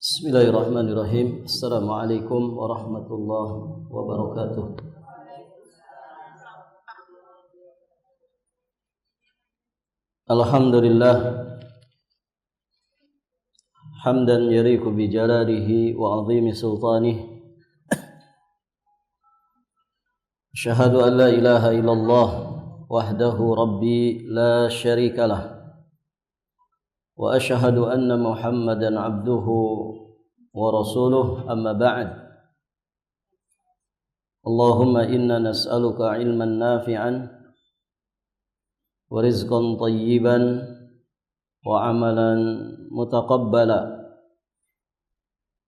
Bismillahirrahmanirrahim. Assalamualaikum warahmatullahi wabarakatuh. Alhamdulillah hamdan yaliqu bi jalalihi wa 'azimi sultanihi. Asyhadu an la ilaha illallah wahdahu rabbi la syarikalah. Wa asyhadu anna Muhammadan 'abduhu wa rasuluh, amma ba'd. Allahumma inna nas'aluka 'ilman nafi'an wa rizqan thayyiban wa 'amalan mutaqabbala.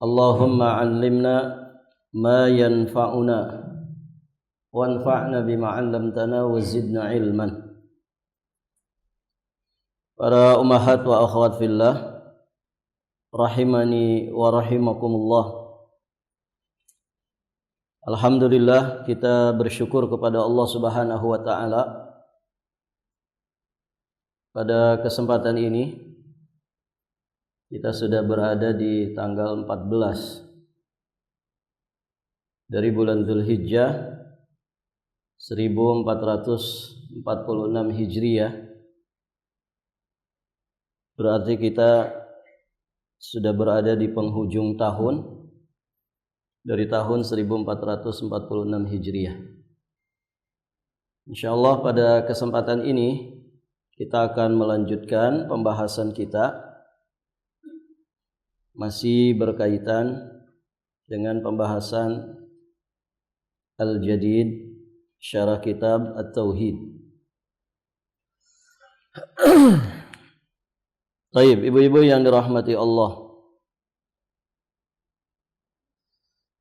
Allahumma 'allimna ma yanfa'una wanfa'na bima 'allamtana wa zidna 'ilman. Para ummahat wa akhwat fillah, rahimani wa rahimakumullah. Alhamdulillah, kita bersyukur kepada Allah Subhanahu wa taala. Pada kesempatan ini kita sudah berada di tanggal 14 dari bulan Dzulhijjah 1446 Hijriah. Berarti kita sudah berada di penghujung tahun dari tahun 1446 Hijriah. Insyaallah pada kesempatan ini kita akan melanjutkan pembahasan kita, masih berkaitan dengan pembahasan Al-Jadid Syarah Kitab At-Tauhid. Baik, ibu-ibu yang dirahmati Allah,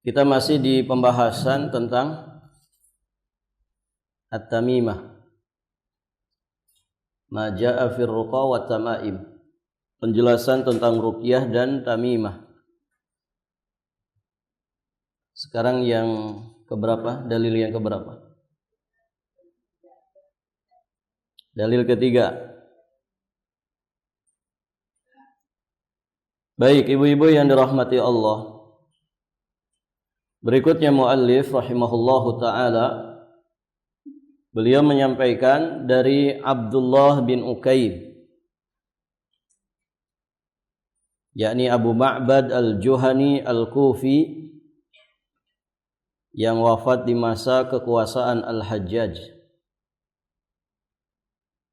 kita masih di pembahasan tentang At-Tamimah, ma jaa fir ruqa wa tamaim, penjelasan tentang ruqyah dan tamimah. Sekarang yang keberapa? Dalil yang keberapa? Dalil ketiga. Baik, ibu-ibu yang dirahmati Allah, berikutnya muallif rahimahullahu ta'ala, beliau menyampaikan dari Abdullah bin Ukaim, yakni Abu Ma'bad al-Juhani al-Kufi, yang wafat di masa kekuasaan Al-Hajjaj.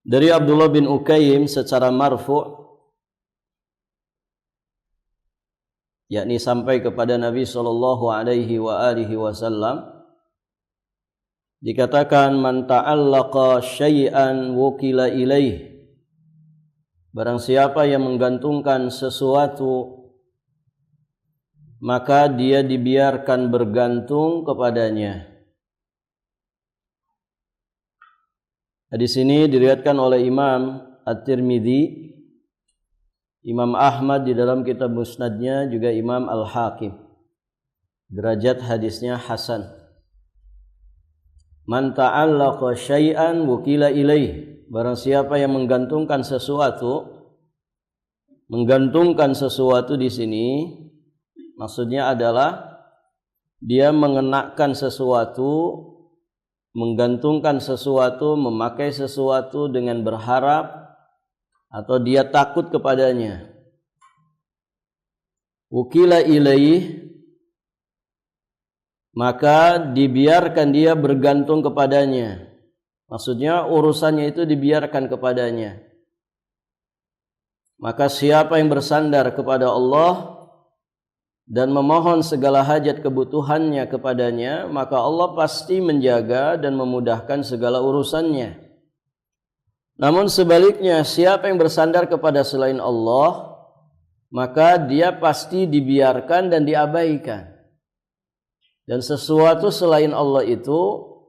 Dari Abdullah bin Ukaim secara marfu', yakni sampai kepada Nabi sallallahu alaihi wa alihi wasallam, dikatakan man ta'allaqa syai'an wukila ilaih, barang siapa yang menggantungkan sesuatu maka dia dibiarkan bergantung kepadanya. Hadis ini diriwayatkan oleh Imam At-Tirmidzi, Imam Ahmad di dalam kitab Musnadnya, juga Imam Al-Hakim. Derajat hadisnya hasan. Man ta'allaqa syai'an wukila ilaih, barang siapa yang menggantungkan sesuatu. Menggantungkan sesuatu di sini maksudnya adalah dia mengenakan sesuatu, menggantungkan sesuatu, memakai sesuatu dengan berharap atau dia takut kepadanya. Wukila ilaih, maka dibiarkan dia bergantung kepadanya. Maksudnya urusannya itu dibiarkan kepadanya. Maka siapa yang bersandar kepada Allah dan memohon segala hajat kebutuhannya kepadanya, maka Allah pasti menjaga dan memudahkan segala urusannya. Namun sebaliknya, siapa yang bersandar kepada selain Allah, maka dia pasti dibiarkan dan diabaikan. Dan sesuatu selain Allah itu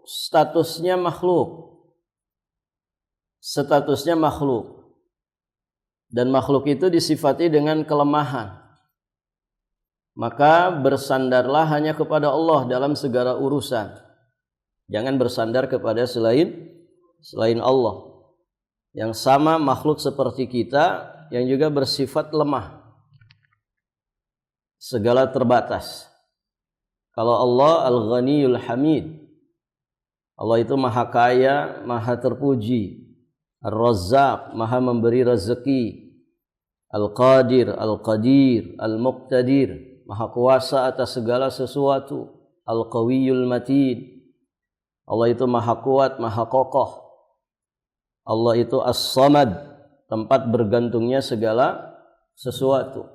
statusnya makhluk. Statusnya makhluk. Dan makhluk itu disifati dengan kelemahan. Maka bersandarlah hanya kepada Allah dalam segala urusan. Jangan bersandar kepada selain Allah. Yang sama makhluk seperti kita yang juga bersifat lemah. segala terbatas. Kalau Allah Al-Ghaniyul Hamid, Allah itu maha kaya, maha terpuji. Ar-Razzaq, maha memberi rezeki. Al-Qadir, Al-Qadir, Al-Muqtadir, maha kuasa atas segala sesuatu. Al-Qawiyul Matin, Allah itu maha kuat, maha kokoh. Allah itu As-Samad, tempat bergantungnya segala sesuatu.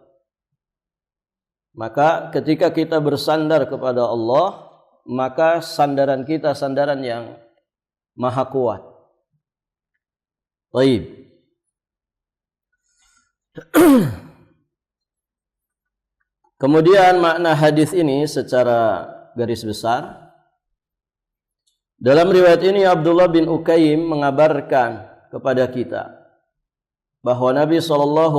Maka ketika kita bersandar kepada Allah, maka sandaran kita sandaran yang maha kuat. Baik. Kemudian makna hadis ini secara garis besar. Dalam riwayat ini Abdullah bin Ukaim mengabarkan kepada kita bahwa Nabi SAW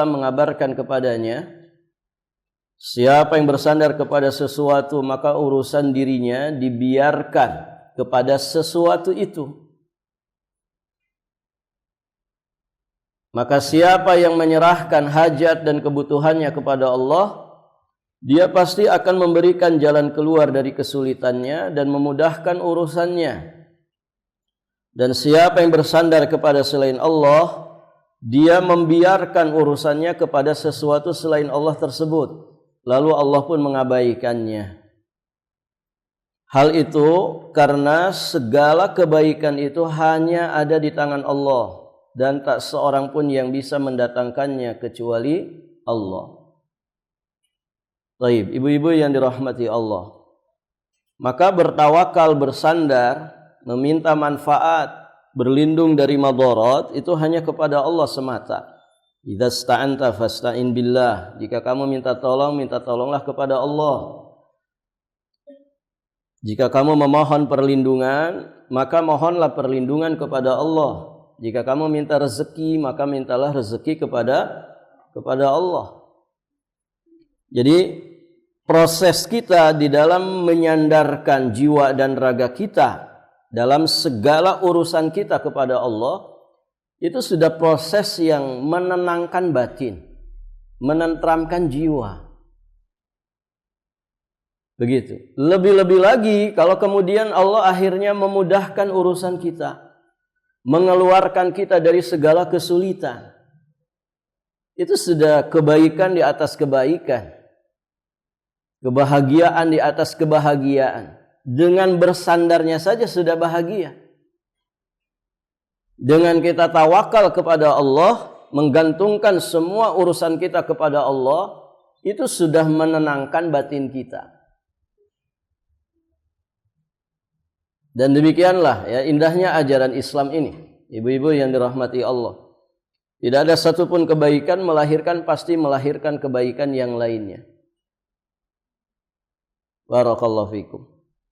mengabarkan kepadanya, siapa yang bersandar kepada sesuatu maka urusan dirinya dibiarkan kepada sesuatu itu. Maka siapa yang menyerahkan hajat dan kebutuhannya kepada Allah, dia pasti akan memberikan jalan keluar dari kesulitannya dan memudahkan urusannya. Dan siapa yang bersandar kepada selain Allah, dia membiarkan urusannya kepada sesuatu selain Allah tersebut. Lalu Allah pun mengabaikannya. Hal itu karena segala kebaikan itu hanya ada di tangan Allah. Dan tak seorang pun yang bisa mendatangkannya kecuali Allah. Baik, ibu-ibu yang dirahmati Allah. Maka bertawakal, bersandar, meminta manfaat, berlindung dari madarat itu hanya kepada Allah semata. Idza sta'anta fasta'in billah. Jika kamu minta tolonglah kepada Allah. Jika kamu memohon perlindungan, maka mohonlah perlindungan kepada Allah. Jika kamu minta rezeki, maka mintalah rezeki kepada Allah. Jadi proses kita di dalam menyandarkan jiwa dan raga kita dalam segala urusan kita kepada Allah, itu sudah proses yang menenangkan batin, menenteramkan jiwa. Begitu. Lebih-lebih lagi kalau kemudian Allah akhirnya memudahkan urusan kita, mengeluarkan kita dari segala kesulitan. Itu sudah kebaikan di atas kebaikan. Kebahagiaan di atas kebahagiaan. Dengan bersandarnya saja sudah bahagia. Dengan kita tawakal kepada Allah, menggantungkan semua urusan kita kepada Allah, itu sudah menenangkan batin kita. Dan demikianlah ya indahnya ajaran Islam ini. Ibu-ibu yang dirahmati Allah. Tidak ada satupun kebaikan pasti melahirkan kebaikan yang lainnya. Barakallahu fikum.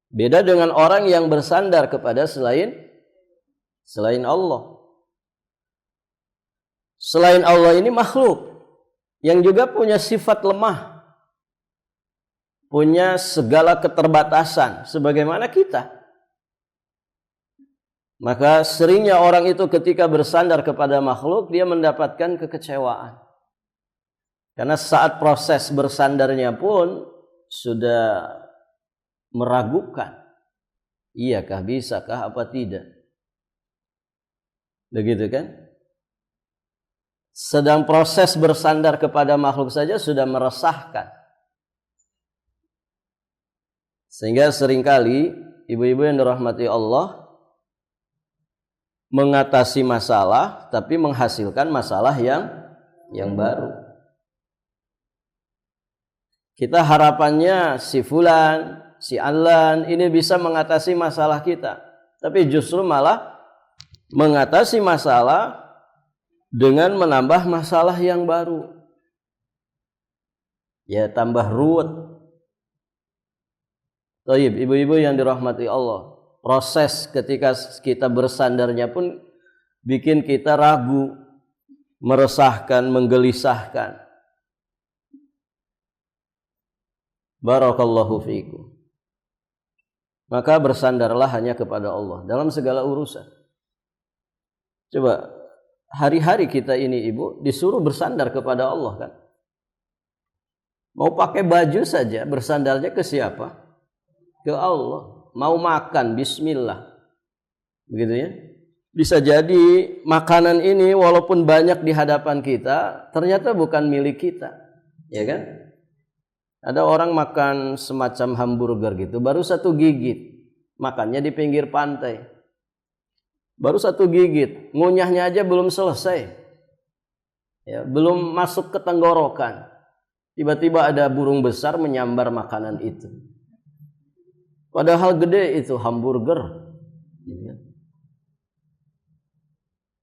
Beda dengan orang yang bersandar kepada selain Allah. Selain Allah ini makhluk yang juga punya sifat lemah. Punya segala keterbatasan sebagaimana kita. Maka seringnya orang itu ketika bersandar kepada makhluk, dia mendapatkan kekecewaan. Karena saat proses bersandarnya pun sudah meragukan. Iyakah, bisakah, apa tidak? Begitu kan? Sedang proses bersandar kepada makhluk saja sudah meresahkan. Sehingga seringkali ibu-ibu yang dirahmati Allah mengatasi masalah tapi menghasilkan masalah yang baru. Kita harapannya si fulan, si alan ini bisa mengatasi masalah kita, tapi justru malah mengatasi masalah dengan menambah masalah yang baru. Ya tambah ruwet. Thayyib, ibu-ibu yang dirahmati Allah. Proses ketika kita bersandarnya pun bikin kita ragu, meresahkan, menggelisahkan. Barakallahu fiikum. Maka bersandarlah hanya kepada Allah dalam segala urusan. Coba hari-hari kita ini ibu disuruh bersandar kepada Allah kan. Mau pakai baju saja bersandarnya ke siapa? Ke Allah. Mau makan bismillah. Begitu ya. Bisa jadi makanan ini walaupun banyak di hadapan kita, ternyata bukan milik kita. Ya kan? Ada orang makan semacam hamburger gitu, baru satu gigit. Makannya di pinggir pantai. Baru satu gigit, ngunyahnya aja belum selesai. Ya, belum masuk ke tenggorokan. Tiba-tiba ada burung besar menyambar makanan itu. Padahal gede itu hamburger.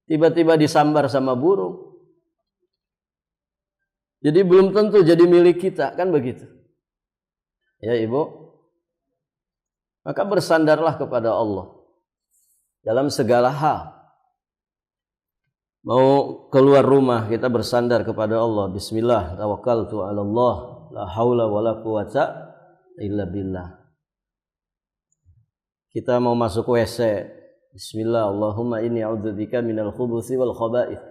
Tiba-tiba disambar sama burung. Jadi belum tentu jadi milik kita, kan begitu. Ya Ibu. Maka bersandarlah kepada Allah dalam segala hal. Mau keluar rumah kita bersandar kepada Allah. Bismillah, tawakkaltu 'ala Allah, la haula wala quwata illa billah. Kita mau masuk WC, bismillah, Allahumma inni a'udzubika minal khubuthi wal khaba'ith.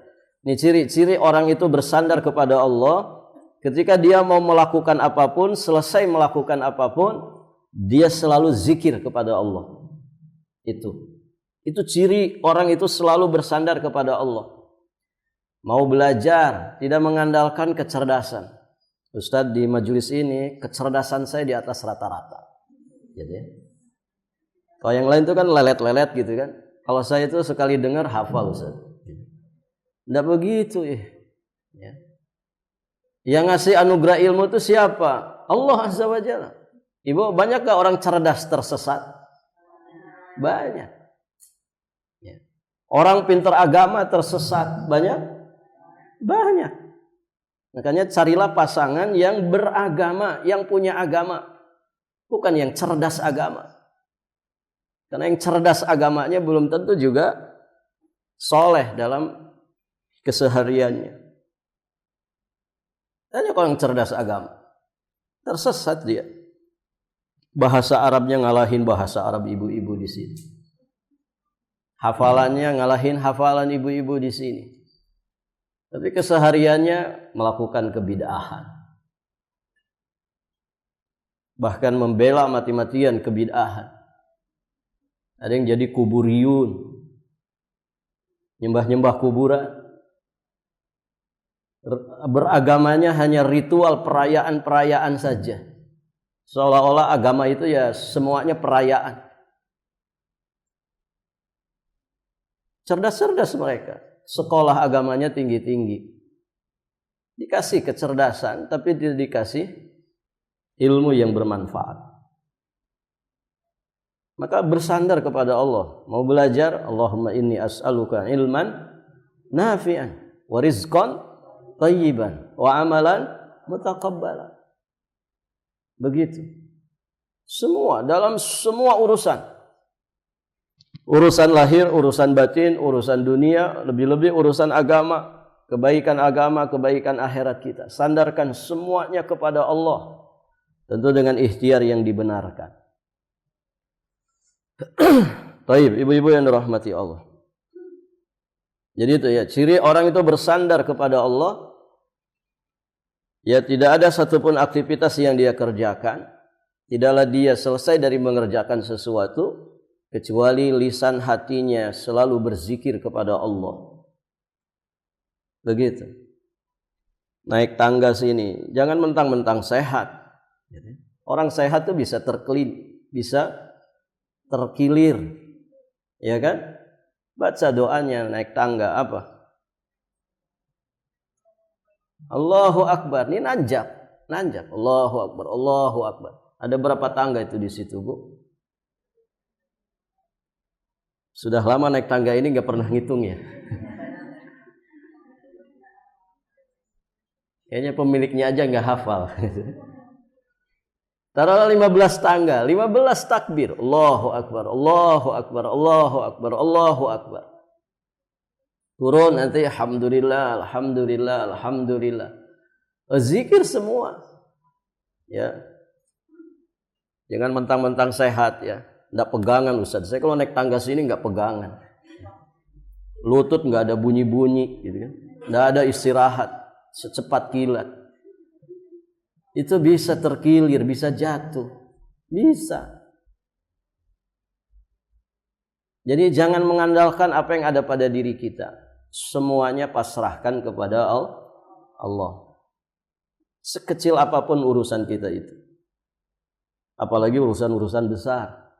Ini ciri-ciri orang itu bersandar kepada Allah. Ketika dia mau melakukan apapun, selesai melakukan apapun, dia selalu zikir kepada Allah. Itu ciri orang itu selalu bersandar kepada Allah. Mau belajar, tidak mengandalkan kecerdasan. Ustadz, di majelis ini kecerdasan saya di atas rata-rata. Jadi, kalau yang lain itu kan lelet-lelet gitu kan. Kalau saya itu sekali dengar hafal Ustaz. Tidak begitu ya. Yang ngasih anugerah ilmu itu siapa? Allah Azza wa Jalla. Ibu, banyak gak orang cerdas tersesat? Banyak. Ya. Orang pintar agama tersesat banyak? Banyak. Makanya carilah pasangan yang beragama, yang punya agama. Bukan yang cerdas agama. Karena yang cerdas agamanya belum tentu juga soleh dalam kesehariannya. Banyak orang cerdas agama. Tersesat dia. Bahasa Arabnya ngalahin bahasa Arab ibu-ibu di sini. Hafalannya ngalahin hafalan ibu-ibu di sini. Tapi kesehariannya melakukan kebid'ahan. Bahkan membela mati-matian kebid'ahan. Ada yang jadi kuburiyun. Nyembah-nyembah kuburan. Beragamanya hanya ritual perayaan-perayaan saja. Seolah-olah agama itu ya semuanya perayaan. Cerdas-cerdas mereka. Sekolah agamanya tinggi-tinggi. Dikasih kecerdasan, tapi tidak dikasih ilmu yang bermanfaat. Maka bersandar kepada Allah. Mau belajar, Allahumma inni as'aluka ilman nafi'an wa rizqan thayyiban wa amalan mutaqabbalan. Begitu. Semua, dalam semua urusan. Urusan lahir, urusan batin, urusan dunia, lebih-lebih urusan agama, kebaikan akhirat kita. Sandarkan semuanya kepada Allah. Tentu dengan ikhtiar yang dibenarkan. Taib, ibu-ibu yang dirahmati Allah. Jadi itu ya, ciri orang itu bersandar kepada Allah. Ya, tidak ada satupun aktivitas yang dia kerjakan, tidaklah dia selesai dari mengerjakan sesuatu kecuali lisan hatinya selalu berzikir kepada Allah. Begitu. Naik tangga sini, jangan mentang-mentang sehat. Orang sehat itu bisa bisa terkilir, ya kan? Baca doanya naik tangga apa? Allahu Akbar. Ini nanjak. Allahu Akbar, Allahu Akbar. Ada berapa tangga itu di situ, Bu? Sudah lama naik tangga ini nggak pernah ngitung ya. Kayaknya pemiliknya aja nggak hafal. Taruhlah 15 tangga, 15 takbir. Allahu Akbar, Allahu Akbar, Allahu Akbar, Allahu Akbar. Turun nanti alhamdulillah, alhamdulillah, alhamdulillah. Zikir semua. Ya. Jangan mentang-mentang sehat ya. Enggak pegangan Ustaz. Saya kalau naik tangga sini enggak pegangan. Lutut enggak ada bunyi-bunyi gitu kan. Enggak ada istirahat secepat kilat. itu bisa terkilir, bisa jatuh. Bisa. Jadi jangan mengandalkan apa yang ada pada diri kita. Semuanya pasrahkan kepada Allah. Sekecil apapun urusan kita itu. Apalagi urusan-urusan besar.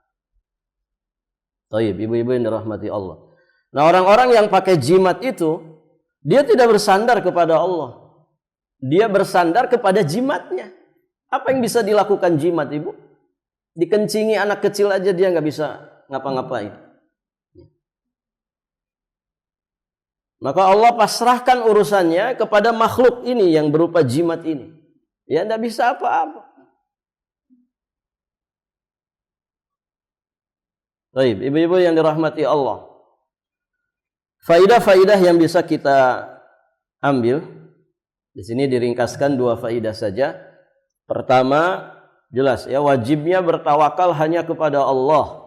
Taib, ibu-ibu yang dirahmati Allah. Nah, orang-orang yang pakai jimat itu, dia tidak bersandar kepada Allah. Dia bersandar kepada jimatnya. Apa yang bisa dilakukan jimat, ibu? Dikencingi anak kecil aja dia nggak bisa ngapa-ngapain. Maka Allah pasrahkan urusannya kepada makhluk ini yang berupa jimat ini. Ya nggak bisa apa-apa. Baik, ibu-ibu yang dirahmati Allah. Faidah-faidah yang bisa kita ambil di sini diringkaskan 2 faidah saja. Pertama, jelas ya, wajibnya bertawakal hanya kepada Allah.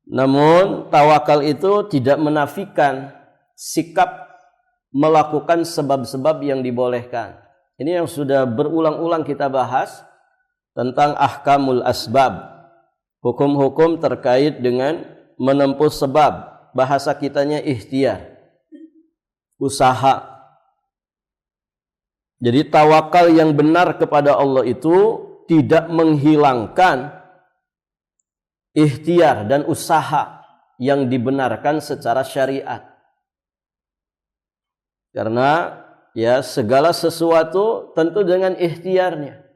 Namun tawakal itu tidak menafikan sikap melakukan sebab-sebab yang dibolehkan. Ini yang sudah berulang-ulang kita bahas tentang ahkamul asbab, hukum-hukum terkait dengan menempuh sebab. Bahasa kitanya ikhtiar, usaha. Jadi tawakal yang benar kepada Allah itu tidak menghilangkan ikhtiar dan usaha yang dibenarkan secara syariat. Karena ya segala sesuatu tentu dengan ikhtiarnya.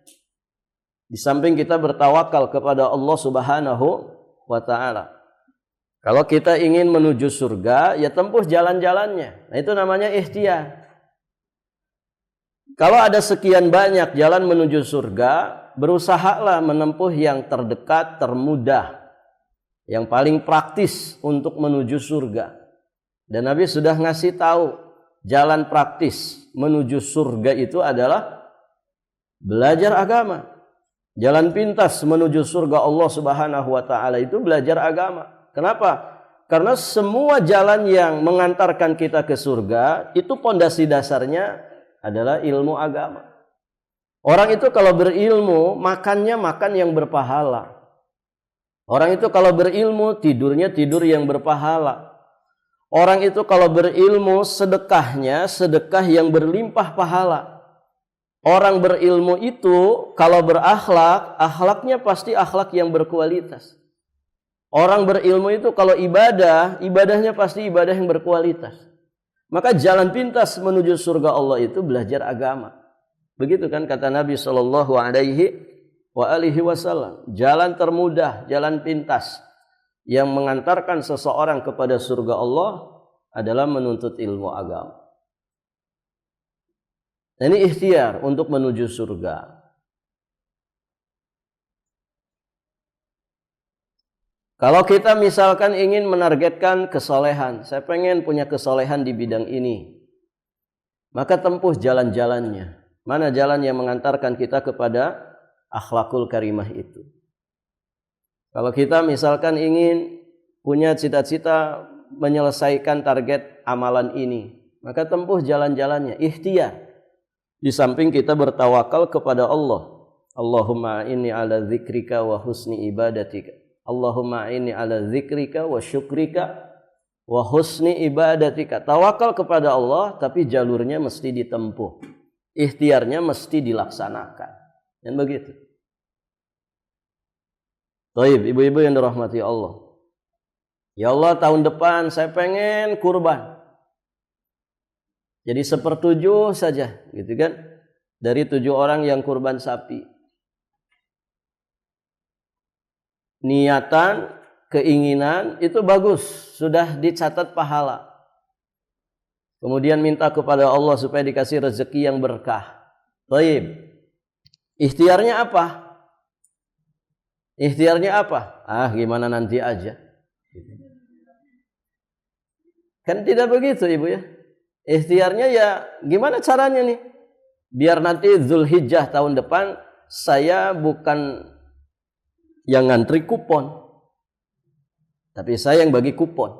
Di samping kita bertawakal kepada Allah Subhanahu wa taala. Kalau kita ingin menuju surga, ya tempuh jalan-jalannya. Nah, itu namanya ikhtiar. Kalau ada sekian banyak jalan menuju surga, berusahalah menempuh yang terdekat, termudah, yang paling praktis untuk menuju surga. Dan Nabi sudah ngasih tahu, jalan praktis menuju surga itu adalah belajar agama. Jalan pintas menuju surga Allah Subhanahu wa taala itu belajar agama. Kenapa? Karena semua jalan yang mengantarkan kita ke surga itu pondasi dasarnya adalah ilmu agama. Orang itu kalau berilmu, makannya makan yang berpahala. Orang itu kalau berilmu, tidurnya tidur yang berpahala. Orang itu kalau berilmu, sedekahnya sedekah yang berlimpah pahala. Orang berilmu itu kalau berakhlak, akhlaknya pasti akhlak yang berkualitas. Orang berilmu itu kalau ibadah, ibadahnya pasti ibadah yang berkualitas. Maka jalan pintas menuju surga Allah itu belajar agama. Begitu kan kata Nabi sallallahu alaihi wasallam. Jalan termudah, jalan pintas yang mengantarkan seseorang kepada surga Allah adalah menuntut ilmu agama. Ini ikhtiar untuk menuju surga. Kalau kita misalkan ingin menargetkan kesolehan, saya pengen punya kesolehan di bidang ini, maka tempuh jalan-jalannya. Mana jalan yang mengantarkan kita kepada akhlakul karimah itu? Kalau kita misalkan ingin punya cita-cita menyelesaikan target amalan ini, maka tempuh jalan-jalannya, ikhtiar. Di samping kita bertawakal kepada Allah. Allahumma inni ala dzikrika wa husni ibadatika. Allahumma inni ala dzikrika wa syukrika wa husni ibadatika. Tawakal kepada Allah tapi jalurnya mesti ditempuh. Ikhtiarnya mesti dilaksanakan. Dan begitu. Baik, ibu-ibu yang dirahmati Allah. Ya Allah, tahun depan saya pengen kurban. Jadi 1/7 saja, gitu kan? Dari 7 orang yang kurban sapi. Niatan, keinginan itu bagus, sudah dicatat pahala. Kemudian minta kepada Allah supaya dikasih rezeki yang berkah. Baik. Ikhtiarnya apa? Ikhtiarnya apa? Gimana nanti aja. Kan tidak begitu, Ibu ya. Ikhtiarnya ya gimana caranya nih? Biar nanti Zulhijjah tahun depan saya bukan yang ngantri kupon, tapi saya yang bagi kupon.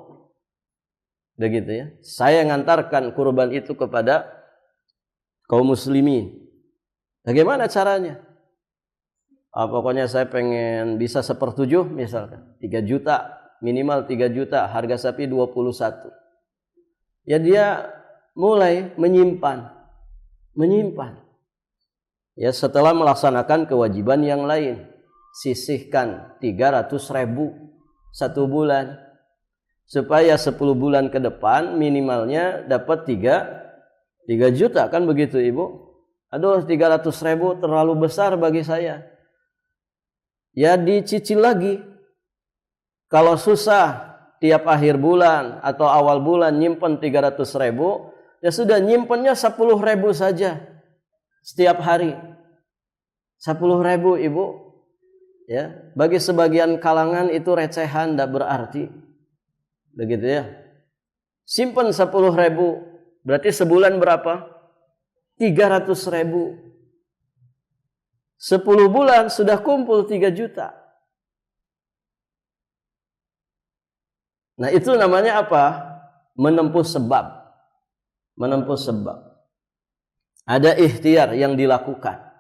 Begitu ya. Saya ngantarkan kurban itu kepada kaum muslimin. Bagaimana caranya? Pokoknya saya pengen bisa 1/7 misalkan. 3 juta, minimal 3 juta, harga sapi 21. Ya dia mulai menyimpan. Ya setelah melaksanakan kewajiban yang lain. Sisihkan 300.000 1 bulan. Supaya 10 bulan ke depan minimalnya dapat 3 juta, kan begitu Ibu? Aduh, 300.000 terlalu besar bagi saya. Ya dicicil lagi. Kalau susah tiap akhir bulan atau awal bulan nyimpen 300.000, ya sudah nyimpennya 10.000 saja setiap hari. 10.000 Ibu. Ya, bagi sebagian kalangan itu recehan, tidak berarti. Begitu ya. Simpan 10.000, berarti sebulan berapa? 300.000. 10 bulan sudah kumpul 3 juta. Nah itu namanya apa? Menempuh sebab. Ada ikhtiar yang dilakukan.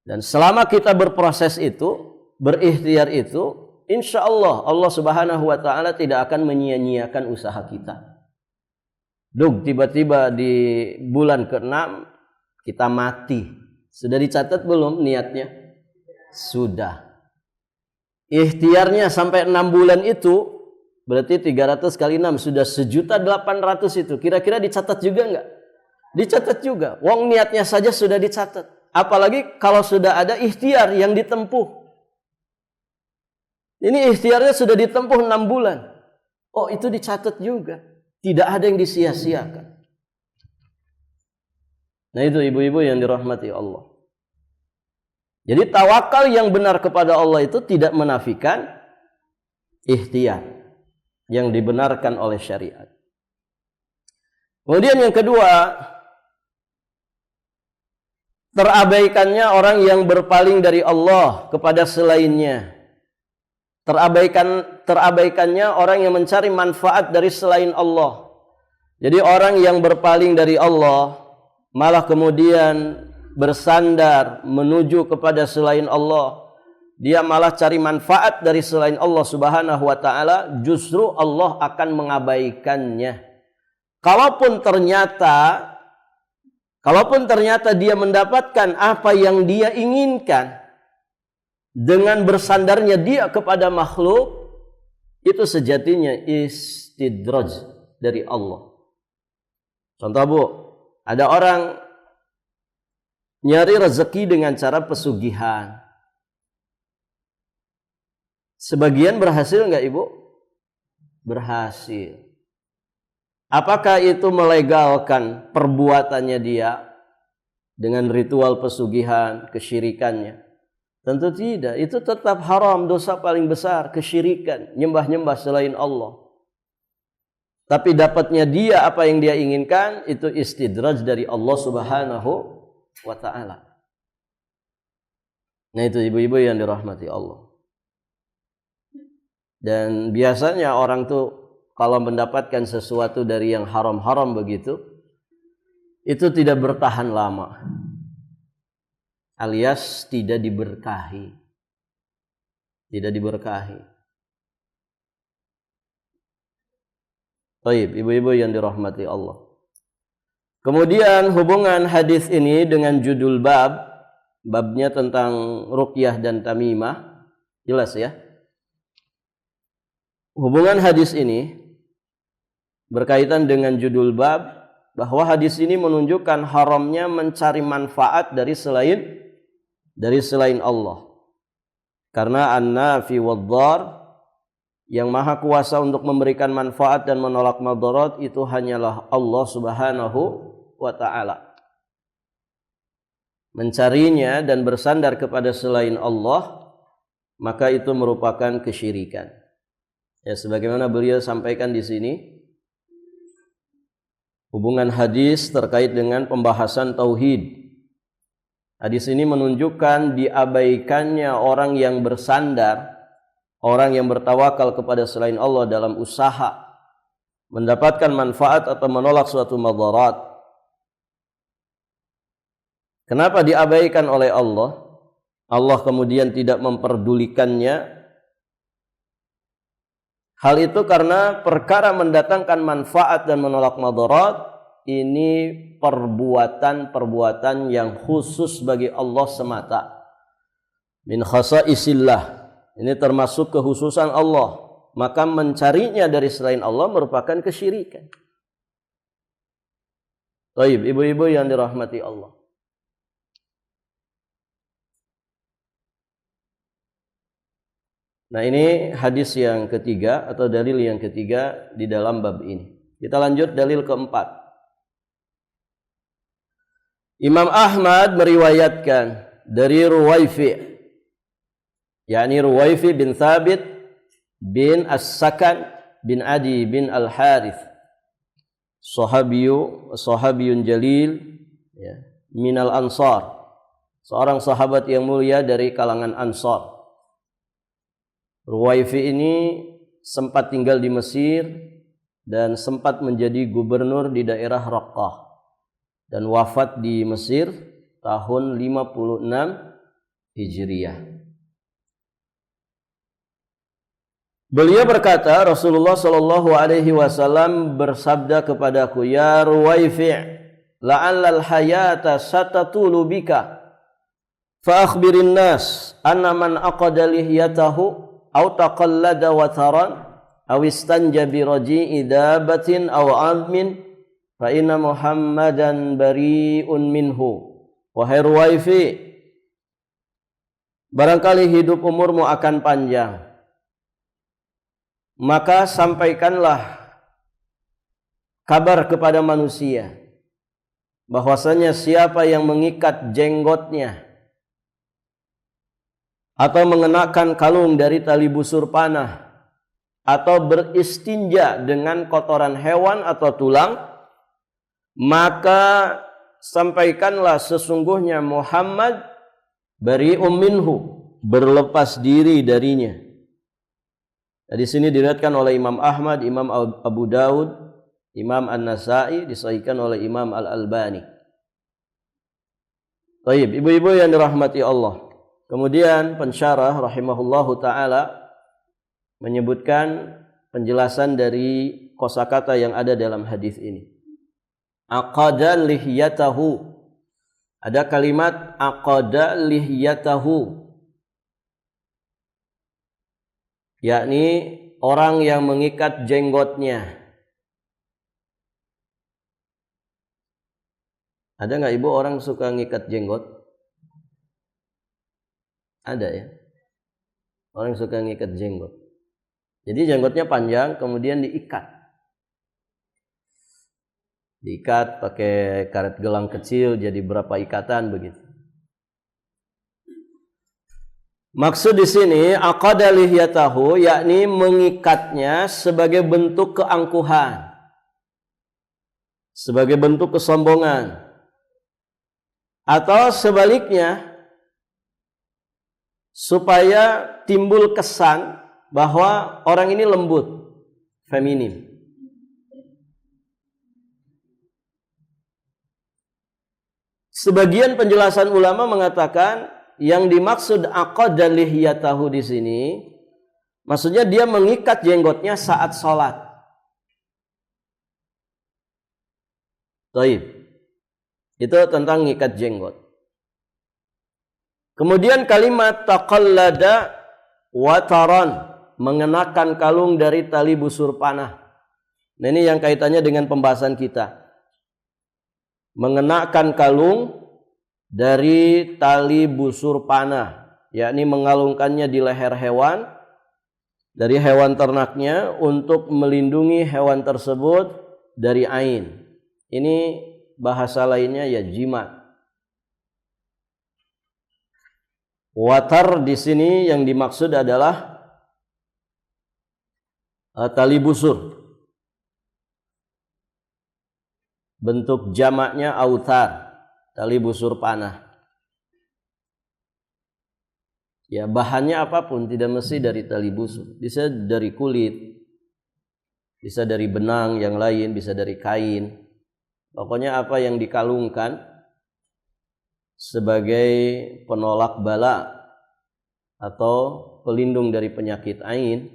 Dan selama kita berproses itu, berikhtiar itu, insya Allah Allah Subhanahu wa ta'ala tidak akan menyia-nyiakan usaha kita. Tiba-tiba di bulan ke-6 kita mati. Sudah dicatat belum niatnya? Sudah. Ikhtiarnya sampai 6 bulan itu, berarti 300 kali 6 sudah 1.800.000 itu. Kira-kira dicatat juga enggak? Dicatat juga. Wong niatnya saja sudah dicatat. Apalagi kalau sudah ada ikhtiar yang ditempuh. Ini ikhtiarnya sudah ditempuh 6 bulan. Oh, itu dicatat juga. Tidak ada yang disia-siakan. Nah itu ibu-ibu yang dirahmati Allah. Jadi tawakal yang benar kepada Allah itu tidak menafikan ikhtiar yang dibenarkan oleh syariat. Kemudian yang kedua, terabaikannya orang yang berpaling dari Allah kepada selainnya. Terabaikannya orang yang mencari manfaat dari selain Allah. Jadi orang yang berpaling dari Allah malah kemudian bersandar menuju kepada selain Allah. Dia malah cari manfaat dari selain Allah Subhanahu wa ta'ala. Justru Allah akan mengabaikannya. Kalaupun ternyata dia mendapatkan apa yang dia inginkan dengan bersandarnya dia kepada makhluk, itu sejatinya istidraj dari Allah. Contoh Bu, ada orang nyari rezeki dengan cara pesugihan. Sebagian berhasil enggak Ibu? Berhasil. Apakah itu melegalkan perbuatannya dia dengan ritual pesugihan, kesyirikannya? Tentu tidak. Itu tetap haram, dosa paling besar, kesyirikan, nyembah-nyembah selain Allah. Tapi dapatnya dia apa yang dia inginkan, itu istidraj dari Allah Subhanahu wa ta'ala. Nah itu ibu-ibu yang dirahmati Allah. Dan biasanya orang tuh kalau mendapatkan sesuatu dari yang haram-haram begitu, itu tidak bertahan lama. Alias tidak diberkahi. Tidak diberkahi. Baik, ibu-ibu yang dirahmati Allah. Kemudian hubungan hadis ini dengan judul babnya tentang ruqyah dan tamimah, jelas ya. Hubungan hadis ini berkaitan dengan judul bab, bahwa hadis ini menunjukkan haramnya mencari manfaat dari selain Allah. Karena an-nafi wad-dhar, yang maha kuasa untuk memberikan manfaat dan menolak madarat, itu hanyalah Allah Subhanahu wa ta'ala. Mencarinya dan bersandar kepada selain Allah, maka itu merupakan kesyirikan. Ya, sebagaimana beliau sampaikan di sini, hubungan hadis terkait dengan pembahasan tauhid. Hadis ini menunjukkan diabaikannya orang yang bersandar, orang yang bertawakal kepada selain Allah dalam usaha mendapatkan manfaat atau menolak suatu madarat. Kenapa diabaikan oleh Allah? Allah kemudian tidak memperdulikannya. Hal itu karena perkara mendatangkan manfaat dan menolak madarat ini perbuatan-perbuatan yang khusus bagi Allah semata. Min khasaisillah. Ini termasuk kekhususan Allah. Maka mencarinya dari selain Allah merupakan kesyirikan. Baik, ibu-ibu yang dirahmati Allah. Nah, ini hadis yang ketiga atau dalil yang ketiga di dalam bab ini. Kita lanjut dalil keempat. Imam Ahmad meriwayatkan dari Ruwaifi, yakni Ruwaifi bin Thabit bin As-Sakan bin Adi bin Al-Harith, sahabiyun jalil, ya, minal Ansar, seorang sahabat yang mulia dari kalangan Ansar. Ruwaifi ini sempat tinggal di Mesir dan sempat menjadi gubernur di daerah Raqqah dan wafat di Mesir tahun 56 Hijriah. Beliau berkata, Rasulullah sallallahu alaihi wasallam bersabda kepadaku, "Ya Ruwaifi', la'allal hayata satatulu bika, fa akhbirin nas anna man aqada lihyatahu aw taqallada wataran aw istanja bi raji'i dabatin aw 'azmin fa inna Muhammadan bari'un minhu." Wahai Ruwaifi, barangkali hidup umurmu akan panjang, maka sampaikanlah kabar kepada manusia bahwasanya siapa yang mengikat jenggotnya atau mengenakan kalung dari tali busur panah atau beristinja dengan kotoran hewan atau tulang, maka sampaikanlah sesungguhnya Muhammad bari'um minhu, berlepas diri darinya. Di sini diriwayatkan oleh Imam Ahmad, Imam Abu Daud, Imam An-Nasai, disahihkan oleh Imam Al-Albani. Baik, ibu-ibu yang dirahmati Allah. Kemudian pensyarah rahimahullahu taala menyebutkan penjelasan dari kosakata yang ada dalam hadis ini. Aqada lihyatahu. Ada kalimat aqada lihyatahu, yakni orang yang mengikat jenggotnya. Ada nggak ibu orang suka ngikat jenggot? Ada ya. Orang suka ngikat jenggot. Jadi jenggotnya panjang kemudian diikat. Diikat pakai karet gelang kecil jadi berapa ikatan begitu. Maksud di sini aqada lihyatahu, yakni mengikatnya sebagai bentuk keangkuhan, sebagai bentuk kesombongan, atau sebaliknya supaya timbul kesan bahwa orang ini lembut, feminim. Sebagian penjelasan ulama mengatakan yang dimaksud aqada lihyatahu di sini maksudnya dia mengikat jenggotnya saat sholat. Baik. Itu tentang ngikat jenggot. Kemudian kalimat taqallada wataran, mengenakan kalung dari tali busur panah. Nah, ini yang kaitannya dengan pembahasan kita. Mengenakan kalung dari tali busur panah, yakni mengalungkannya di leher hewan dari hewan ternaknya untuk melindungi hewan tersebut dari ain. Ini bahasa lainnya ya jimat. Watar di sini yang dimaksud adalah tali busur. Bentuk jamaknya autar, tali busur panah. Ya, bahannya apapun, tidak mesti dari tali busur. Bisa dari kulit, bisa dari benang yang lain, bisa dari kain. Pokoknya apa yang dikalungkan sebagai penolak bala atau pelindung dari penyakit ain,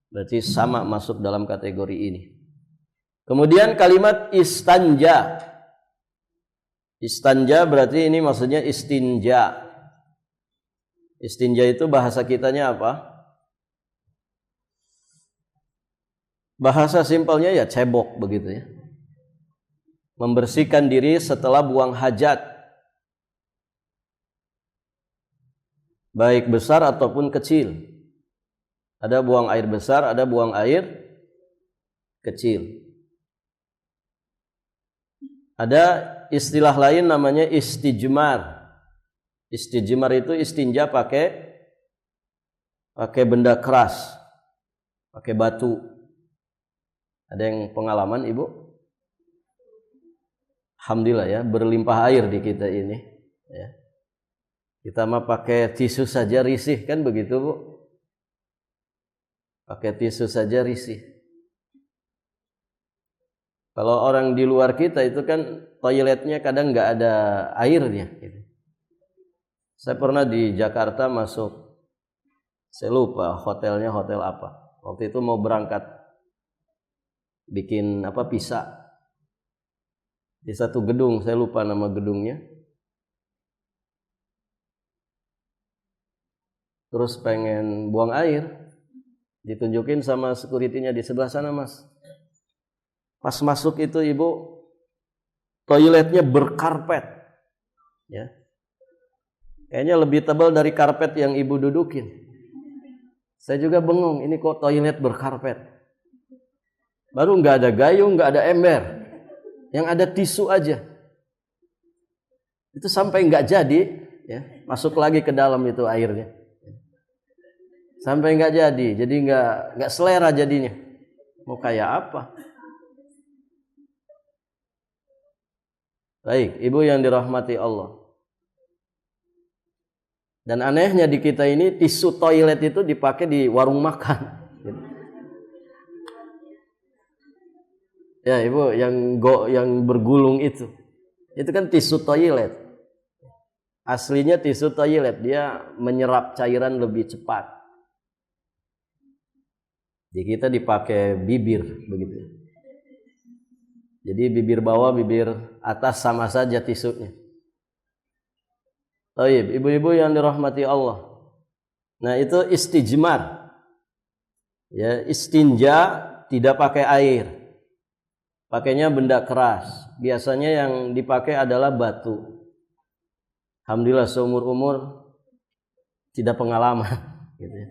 berarti sama masuk dalam kategori ini. Kemudian kalimat istanja. Istanja berarti ini maksudnya istinja. Istinja itu bahasa kitanya apa? Bahasa simpelnya ya cebok begitu ya. Membersihkan diri setelah buang hajat. Baik besar ataupun kecil. Ada buang air besar, ada buang air kecil. Ada istilah lain namanya istijmar. Istijmar itu istinja pakai benda keras, pakai batu. Ada yang pengalaman Ibu? Alhamdulillah ya, berlimpah air di kita ini. Ya. Kita mah pakai tisu saja risih kan begitu Bu? Pakai tisu saja risih. Kalau orang di luar kita itu kan toiletnya kadang nggak ada airnya. Gitu. Saya pernah di Jakarta masuk, saya lupa hotelnya hotel apa. Waktu itu mau berangkat bikin pisa di satu gedung, saya lupa nama gedungnya. Terus pengen buang air, ditunjukin sama security-nya di sebelah sana Mas. Pas masuk itu Ibu, toiletnya berkarpet, ya. Kayaknya lebih tebal dari karpet yang Ibu dudukin. Saya juga bengong, ini kok toilet berkarpet. Baru nggak ada gayung, nggak ada ember, yang ada tisu aja. Itu sampai nggak jadi, ya, masuk lagi ke dalam itu airnya. Sampai nggak jadi nggak selera jadinya. Mau kayak apa? Baik, Ibu yang dirahmati Allah. Dan anehnya di kita ini tisu toilet itu dipakai di warung makan. Ya Ibu, yang bergulung itu kan tisu toilet. Aslinya tisu toilet, dia menyerap cairan lebih cepat. Di kita dipakai bibir begitu. Jadi bibir bawah, bibir atas sama saja tisunya. Baik, ibu-ibu yang dirahmati Allah. Nah, itu istijmar. Ya, istinja tidak pakai air. Pakainya benda keras. Biasanya yang dipakai adalah batu. Alhamdulillah seumur-umur tidak pengalaman gitu ya.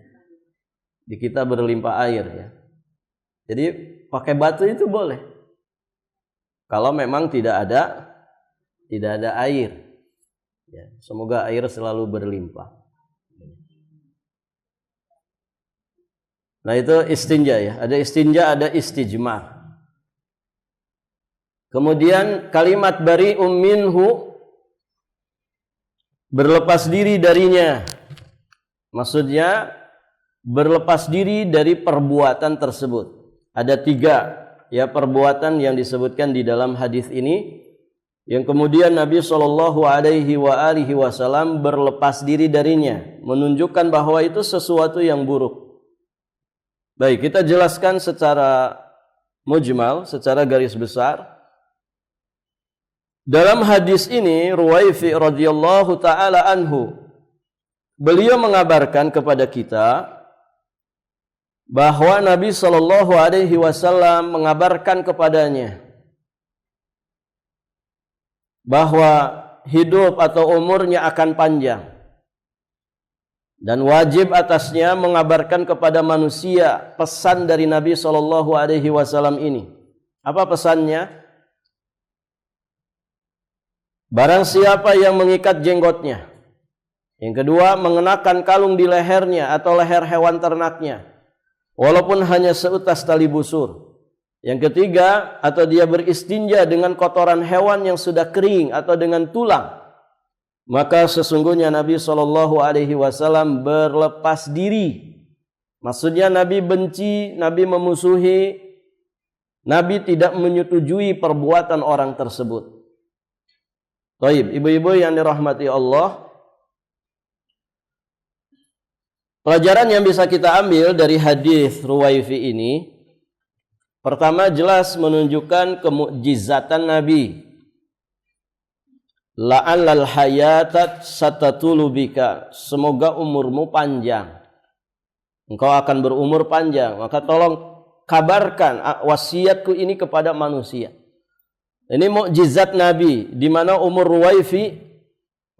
Di kita berlimpah air ya. Jadi pakai batu itu boleh. Kalau memang tidak ada air. Ya, semoga air selalu berlimpah. Nah itu istinja ya. Ada istinja, ada istijmar. Kemudian kalimat bari'um minhu, berlepas diri darinya. Maksudnya berlepas diri dari perbuatan tersebut. Ada 3 ya perbuatan yang disebutkan di dalam hadis ini. Yang kemudian Nabi SAW berlepas diri darinya, menunjukkan bahwa itu sesuatu yang buruk. Baik, kita jelaskan secara mujmal, secara garis besar. Dalam hadis ini, Ruwaifi radhiyallahu taala anhu, beliau mengabarkan kepada kita bahwa Nabi SAW mengabarkan kepadanya bahwa hidup atau umurnya akan panjang dan wajib atasnya mengabarkan kepada manusia pesan dari Nabi SAW ini. Apa pesannya? Barang siapa yang mengikat jenggotnya, yang kedua mengenakan kalung di lehernya atau leher hewan ternaknya, walaupun hanya seutas tali busur. Yang ketiga, atau dia beristinja dengan kotoran hewan yang sudah kering atau dengan tulang, maka sesungguhnya Nabi SAW berlepas diri. Maksudnya Nabi benci, Nabi memusuhi, Nabi tidak menyetujui perbuatan orang tersebut. Taib, ibu-ibu yang dirahmati Allah, pelajaran yang bisa kita ambil dari hadis Ruwaifi ini, pertama jelas menunjukkan kemukjizatan Nabi. La'allal hayatat satatulu bika, semoga umurmu panjang. Engkau akan berumur panjang, maka tolong kabarkan wasiatku ini kepada manusia. Ini mukjizat Nabi, di mana umur Ruwaifi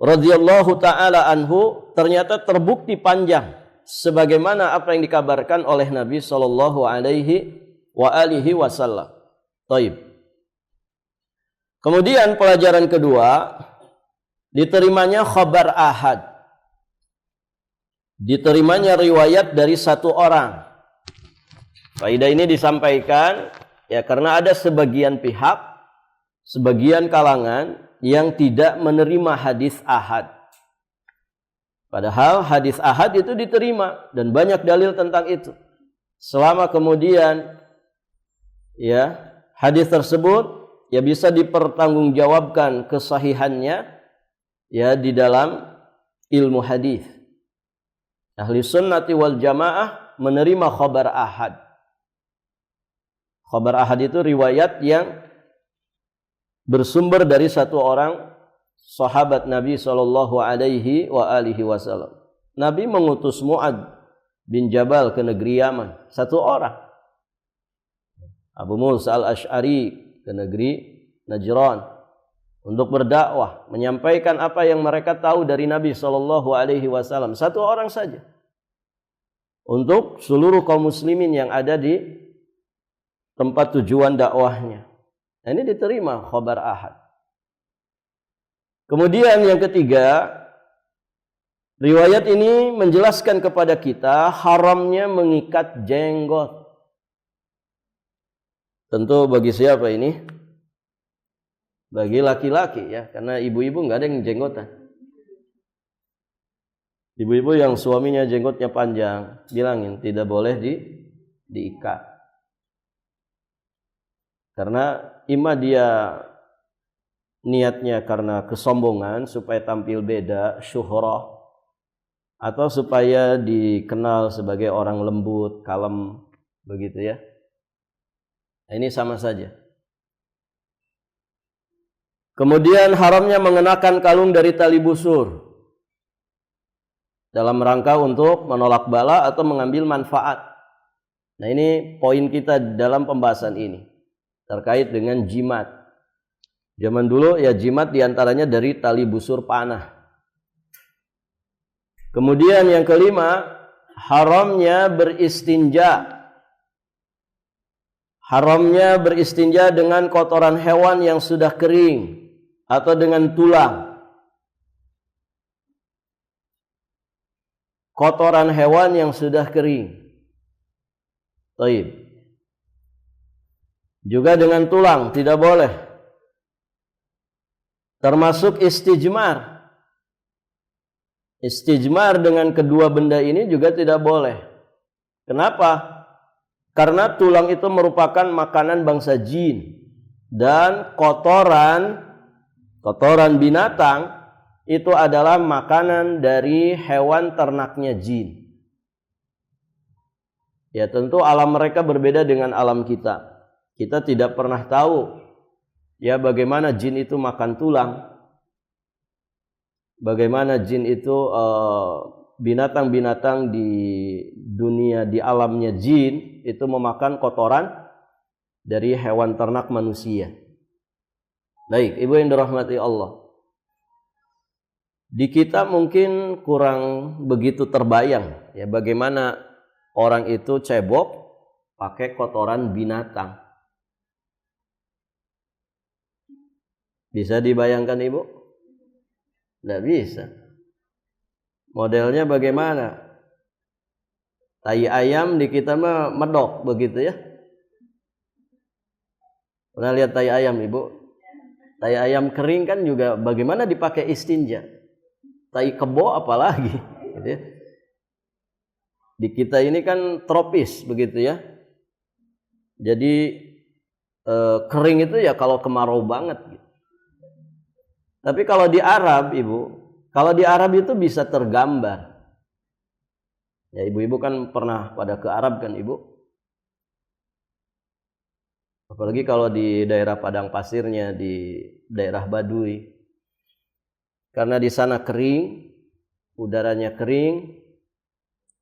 radhiyallahu taala anhu ternyata terbukti panjang, sebagaimana apa yang dikabarkan oleh Nabi sallallahu alaihi wasallam. Taib. Kemudian pelajaran kedua, diterimanya khabar ahad. Diterimanya riwayat dari satu orang. Faedah ini disampaikan ya karena ada sebagian pihak, sebagian kalangan yang tidak menerima hadis ahad. Padahal hadis ahad itu diterima dan banyak dalil tentang itu. Selama kemudian ya hadis tersebut ya bisa dipertanggungjawabkan kesahihannya ya di dalam ilmu hadis. Ahli sunnati wal jamaah menerima khabar ahad. Khabar ahad itu riwayat yang bersumber dari satu orang sahabat Nabi sallallahu alaihi wasallam. Nabi mengutus Mu'ad bin Jabal ke negeri Yaman, satu orang. Abu Musa al-Ash'ari ke negeri Najran untuk berdakwah, menyampaikan apa yang mereka tahu dari Nabi sallallahu alaihi wasallam. Satu orang saja. Untuk seluruh kaum muslimin yang ada di tempat tujuan dakwahnya. Nah, ini diterima khabar ahad. Kemudian yang ketiga, riwayat ini menjelaskan kepada kita haramnya mengikat jenggot. Tentu bagi siapa ini? Bagi laki-laki ya, karena ibu-ibu nggak ada yang jenggotan. Ibu-ibu yang suaminya jenggotnya panjang, bilangin tidak boleh diikat. Karena imma dia niatnya karena kesombongan supaya tampil beda, syuhrah, atau supaya dikenal sebagai orang lembut, kalem, begitu ya. Nah, ini sama saja. Kemudian haramnya mengenakan kalung dari tali busur dalam rangka untuk menolak bala atau mengambil manfaat. Nah, ini poin kita dalam pembahasan ini terkait dengan jimat. Zaman dulu ya jimat diantaranya dari tali busur panah. Kemudian yang kelima, haramnya beristinja. Haramnya beristinja dengan kotoran hewan yang sudah kering atau dengan tulang. Kotoran hewan yang sudah kering. Taib. Juga dengan tulang tidak boleh. Termasuk istijmar. Istijmar dengan kedua benda ini juga tidak boleh. Kenapa? Karena tulang itu merupakan makanan bangsa jin. Dan kotoran binatang itu adalah makanan dari hewan ternaknya jin. Ya tentu alam mereka berbeda dengan alam kita. Kita tidak pernah tahu ya bagaimana jin itu makan tulang. Bagaimana jin itu binatang-binatang di dunia, di alamnya jin itu memakan kotoran dari hewan ternak manusia. Baik, ibu yang dirahmati Allah. Di kita mungkin kurang begitu terbayang ya bagaimana orang itu cebok pakai kotoran binatang. Bisa dibayangkan ibu? Tidak bisa. Modelnya bagaimana? Tai ayam di kita mah medok begitu ya. Pernah lihat tai ayam ibu? Tai ayam kering kan juga bagaimana dipakai istinja. Tai kebo apalagi. Gitu ya. Di kita ini kan tropis begitu ya. Jadi kering itu ya kalau kemarau banget gitu. Tapi kalau di Arab, Ibu, kalau di Arab itu bisa tergambar. Ya, ibu-ibu kan pernah pada ke Arab kan, Ibu? Apalagi kalau di daerah padang pasirnya, di daerah Baduy. Karena di sana kering, udaranya kering,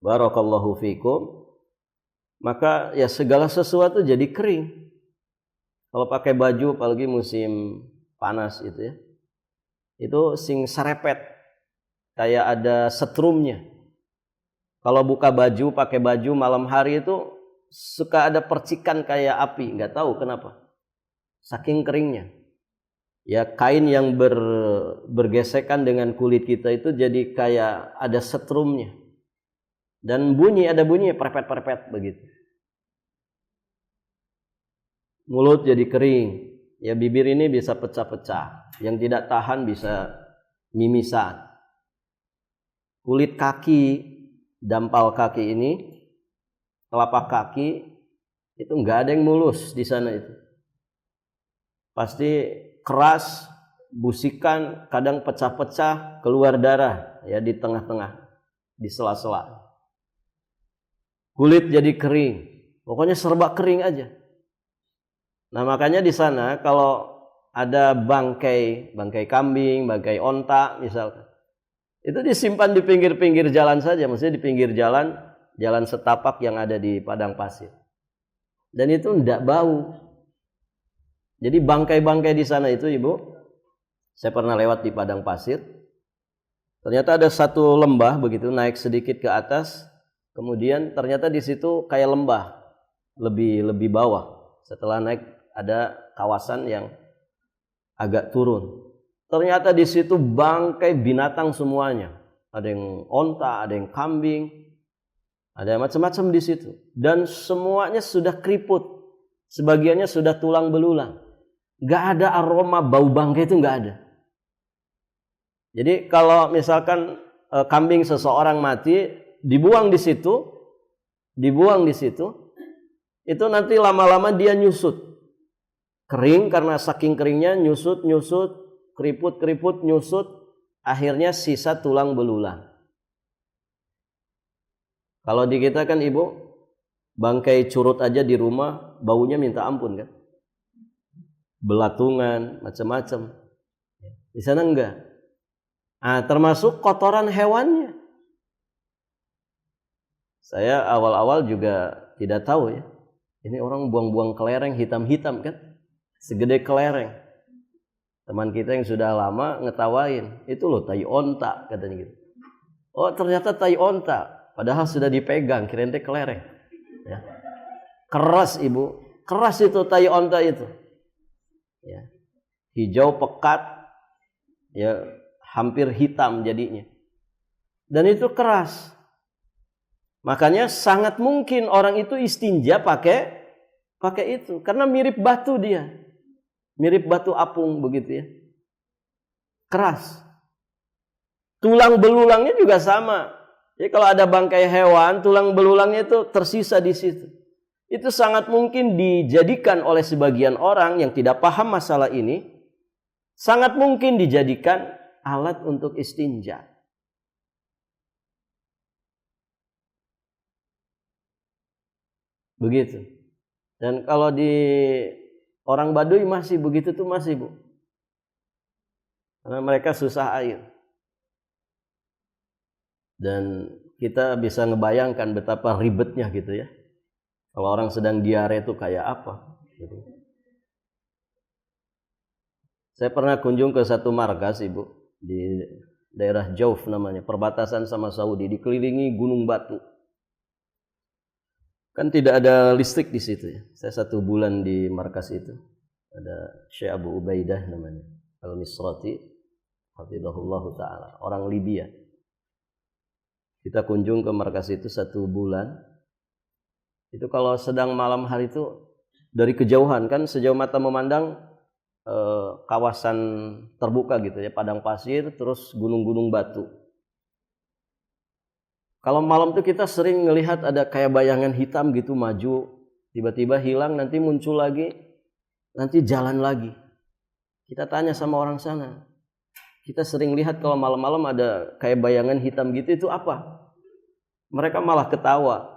barakallahu fikum, maka ya segala sesuatu jadi kering. Kalau pakai baju, apalagi musim panas itu ya, itu sing serepet, kayak ada setrumnya. Kalau buka baju, pakai baju malam hari itu suka ada percikan kayak api, nggak tahu kenapa. Saking keringnya. Ya kain yang bergesekan dengan kulit kita itu jadi kayak ada setrumnya. Dan ada bunyi perpet-perpet begitu. Mulut jadi kering. Ya bibir ini bisa pecah-pecah. Yang tidak tahan bisa mimisan. Kulit kaki, dampal kaki ini, telapak kaki itu nggak ada yang mulus di sana itu. Pasti keras, busikan, kadang pecah-pecah, keluar darah ya di tengah-tengah, di sela-sela. Kulit jadi kering, pokoknya serba kering aja. Nah makanya di sana kalau ada bangkai kambing, bangkai onta misalkan, itu disimpan di pinggir-pinggir jalan saja, maksudnya di pinggir jalan setapak yang ada di padang pasir. Dan itu tidak bau. Jadi bangkai-bangkai di sana itu, Ibu, saya pernah lewat di padang pasir. Ternyata ada satu lembah begitu, naik sedikit ke atas, kemudian ternyata di situ kayak lembah, lebih bawah. Setelah naik ada kawasan yang agak turun. Ternyata di situ bangkai binatang semuanya. Ada yang onta, ada yang kambing, ada macam-macam di situ. Dan semuanya sudah keriput. Sebagiannya sudah tulang belulang. Gak ada aroma bau bangkai itu gak ada. Jadi kalau misalkan kambing seseorang mati, dibuang di situ, itu nanti lama-lama dia nyusut. Kering karena saking keringnya nyusut, keriput nyusut, akhirnya sisa tulang belulang. Kalau di kita kan, Ibu, bangkai curut aja di rumah baunya minta ampun kan, belatungan macam-macam. Di sana enggak. Termasuk kotoran hewannya. Saya awal-awal juga tidak tahu ya, ini orang buang-buang kelereng hitam-hitam kan, segede kelereng. Teman kita yang sudah lama ngetawain, itu loh tai onta katanya gitu. Oh ternyata tai onta, padahal sudah dipegang, kirain teh kelereng. Ya. Keras, Ibu, keras itu tai onta itu. Ya. Hijau pekat, ya hampir hitam jadinya. Dan itu keras. Makanya sangat mungkin orang itu istinja pakai itu, karena mirip batu dia. Mirip batu apung begitu ya. Keras. Tulang belulangnya juga sama. Jadi kalau ada bangkai hewan, tulang belulangnya itu tersisa di situ. Itu sangat mungkin dijadikan oleh sebagian orang yang tidak paham masalah ini, sangat mungkin dijadikan alat untuk istinja. Begitu. Dan kalau di orang Baduy masih begitu tuh masih, Bu. Karena mereka susah air. Dan kita bisa ngebayangkan betapa ribetnya gitu ya. Kalau orang sedang diare itu kayak apa gitu. Saya pernah kunjung ke satu markas, Ibu, di daerah Jauf namanya, perbatasan sama Saudi, dikelilingi gunung batu. Kan tidak ada listrik di situ ya. Saya 1 bulan di markas itu. Ada Syekh Abu Ubaidah namanya, Al-Misrati, hafizahullah ta'ala, orang Libya. Kita kunjung ke markas itu 1 bulan. Itu kalau sedang malam hari itu dari kejauhan kan, sejauh mata memandang kawasan terbuka gitu ya, padang pasir, terus gunung-gunung batu. Kalau malam tuh kita sering melihat ada kayak bayangan hitam gitu maju, tiba-tiba hilang, nanti muncul lagi, nanti jalan lagi. Kita tanya sama orang sana, Kita sering lihat kalau malam-malam ada kayak bayangan hitam gitu, itu apa? Mereka malah ketawa.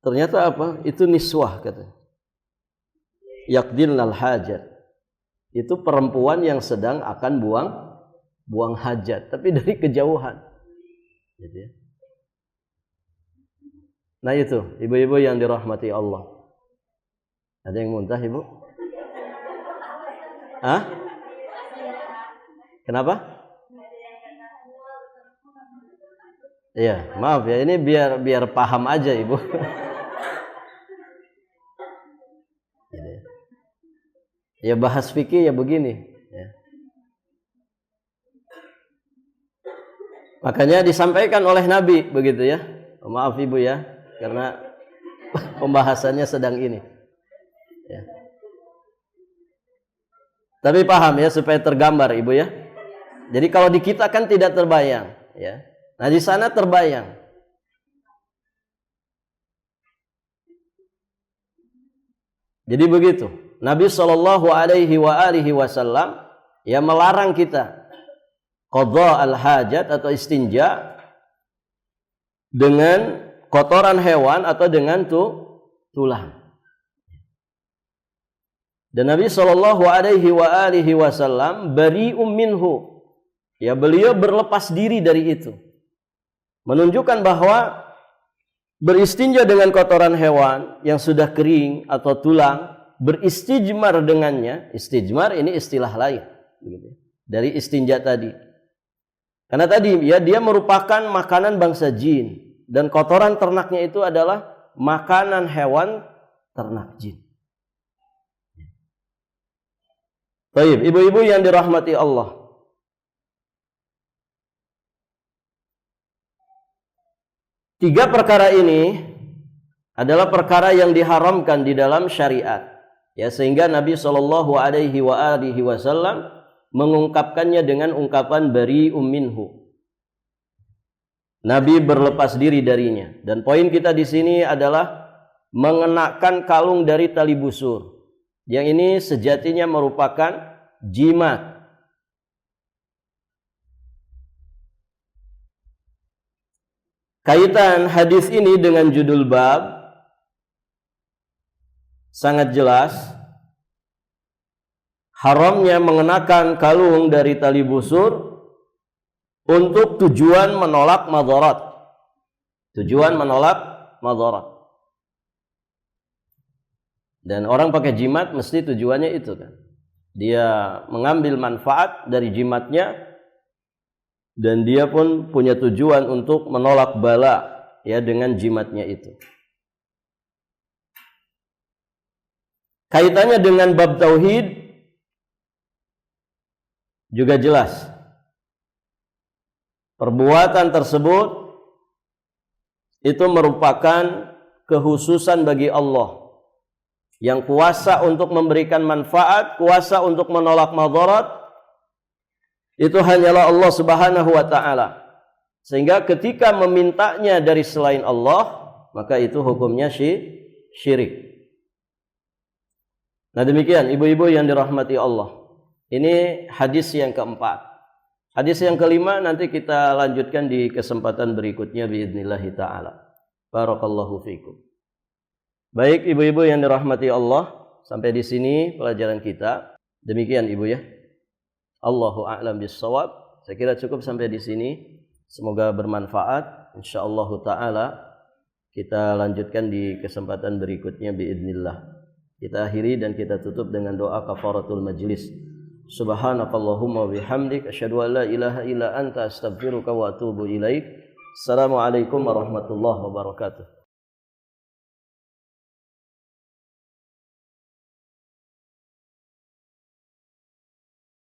Ternyata apa? Itu niswah katanya. Yaqdilnal hajat. Itu perempuan yang sedang akan buang hajat, tapi dari kejauhan. Gitu ya. Nah itu, ibu-ibu yang dirahmati Allah. Ada yang muntah, Ibu? Hah? Kenapa? Iya, maaf ya, ini biar paham aja, Ibu. Ya bahas fikih ya begini. Ya. Makanya disampaikan oleh Nabi begitu ya. Maaf Ibu ya, karena pembahasannya sedang ini. Ya. Tapi paham ya supaya tergambar Ibu ya. Jadi kalau di kita kan tidak terbayang. Ya. Nah di sana terbayang. Jadi begitu. Nabi Shallallahu Alaihi Wasallam yang melarang kita qadha al-hajat atau istinja dengan kotoran hewan atau dengan tulang. Dan Nabi Shallallahu Alaihi Wasallam bari'um minhu, ya beliau berlepas diri dari itu, menunjukkan bahwa beristinja dengan kotoran hewan yang sudah kering atau tulang, beristijmar dengannya, istijmar ini istilah lain dari istinja tadi. Karena tadi ya dia merupakan makanan bangsa jin dan kotoran ternaknya itu adalah makanan hewan ternak jin. Baik, ibu-ibu yang dirahmati Allah. Tiga perkara ini adalah perkara yang diharamkan di dalam syariat. Ya, sehingga Nabi Shallallahu Alaihi Wasallam mengungkapkannya dengan ungkapan bari'um minhu. Nabi berlepas diri darinya. Dan poin kita di sini adalah mengenakan kalung dari tali busur. Yang ini sejatinya merupakan jimat. Kaitan hadis ini dengan judul bab sangat jelas, haramnya mengenakan kalung dari tali busur untuk tujuan menolak madarat. Tujuan menolak madarat. Dan orang pakai jimat mesti tujuannya itu kan. Dia mengambil manfaat dari jimatnya dan dia pun punya tujuan untuk menolak bala ya dengan jimatnya itu. Kaitannya dengan bab tauhid juga jelas. Perbuatan tersebut itu merupakan kekhususan bagi Allah yang kuasa untuk memberikan manfaat, kuasa untuk menolak madarat. Itu hanyalah Allah Subhanahu wa taala. Sehingga ketika memintanya dari selain Allah, maka itu hukumnya syirik. Nah demikian ibu-ibu yang dirahmati Allah. Ini hadis yang keempat. Hadis yang kelima nanti kita lanjutkan di kesempatan berikutnya biidznillah ta'ala. Barakallahu fiikum. Baik ibu-ibu yang dirahmati Allah, sampai di sini pelajaran kita. Demikian ibu ya. Allahu a'lam bissawab. Saya kira cukup sampai di sini. Semoga bermanfaat. Insyaallah ta'ala kita lanjutkan di kesempatan berikutnya biidznillah. Kita akhiri dan kita tutup dengan doa kafaratul majlis. Subhanakallahumma bihamdik asyhadu an la ilaha illa anta astaghfiruka wa atubu ilaik. Assalamualaikum warahmatullahi wabarakatuh.